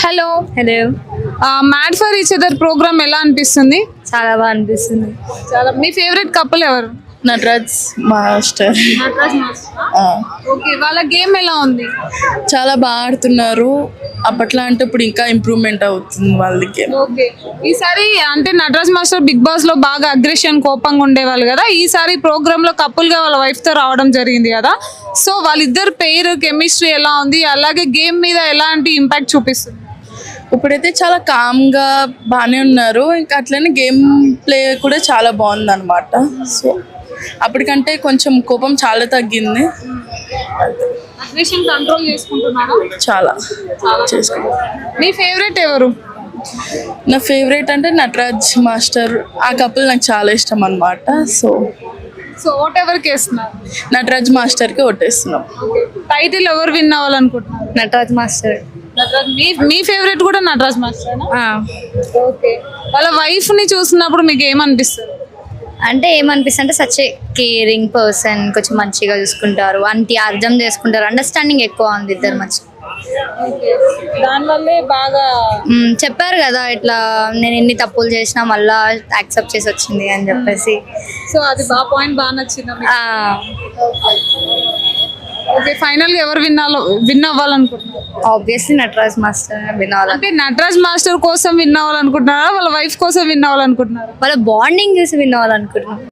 Hello hello mad for each other programme ఎలా అనిపిస్తుంది? చాలా బాగా అనిపిస్తుంది. చాలా. మీ ఫేవరెట్ కపుల్ ఎవరు? నటరాజ్ మాస్టర్. ఓకే, వాళ్ళ గేమ్ ఎలా ఉంది? చాలా బాగా ఆడుతున్నారు. అప్పట్లో అంటే ఇప్పుడు ఇంకా ఇంప్రూవ్మెంట్ అవుతుంది వాళ్ళకి. ఓకే, ఈసారి అంటే నటరాజ్ మాస్టర్ బిగ్ బాస్ లో బాగా అగ్రెషన్ కోపంగా ఉండేవాళ్ళు కదా, ఈసారి ప్రోగ్రామ్ లో కపుల్ గా వాళ్ళ వైఫ్ తో రావడం జరిగింది కదా, సో వాళ్ళిద్దరు పేరు కెమిస్ట్రీ ఎలా ఉంది, అలాగే గేమ్ మీద ఎలాంటి ఇంపాక్ట్ చూపిస్తుంది? ఇప్పుడైతే చాలా కామ్గా బాగానే ఉన్నారు. ఇంకా అట్లనే గేమ్ ప్లే కూడా చాలా బాగుంది అనమాట. సో అప్పటికంటే కొంచెం కోపం చాలా తగ్గింది. అగ్రెషన్ కంట్రోల్ చేసుకుంటున్నారా? చాలా చేసుకుంటాం. మీ ఫేవరెట్ ఎవరు? నా ఫేవరెట్ అంటే నటరాజ్ మాస్టర్. ఆ కపుల్ నాకు చాలా ఇష్టం అనమాట. సో ఓట్ ఎవరికి వేస్తున్నారు? నటరాజ్ మాస్టర్కి ఓటేస్తున్నాం. టైటిల్ ఎవరు విన్ అవ్వాలనుకుంటున్నారు? నటరాజ్ మాస్టర్. మీ ఫేవరెట్ కూడా నటరాజ్ మాస్టర్? ఓకే, వాళ్ళ వైఫ్ ని చూసినప్పుడు మీకు ఏమనిపిస్తుంది? అంటే ఏమనిపిస్తుంది అంటే సచ్ ఏ కేరింగ్ పర్సన్, కొంచెం మంచిగా చూసుకుంటారు, అంటే అర్థం చేసుకుంటారు, అండర్స్టాండింగ్ ఎక్కువ ఉంది ఇద్దరు మధ్య. దానివల్లే బాగా చెప్పారు కదా ఇట్లా నేను ఎన్ని తప్పులు చేసినా మళ్ళా యాక్సెప్ట్ చేసి వచ్చింది అని చెప్పేసి. సో అది పాయింట్ బాగా నచ్చింది. ఓకే, ఫైనల్ గా ఎవరు విన్ అవ్వాలనుకుంటున్నారు? ఆబ్వియస్లీ నటరాజ్ మాస్టర్ వినాలి. అంటే నటరాజ్ మాస్టర్ కోసం విన్ అవ్వాలనుకుంటున్నారా, వాళ్ళ వైఫ్ కోసం విన్ అవ్వాలనుకుంటున్నారా? వాళ్ళ బాండింగ్ చూసి వినాలనుకుంటున్నాం.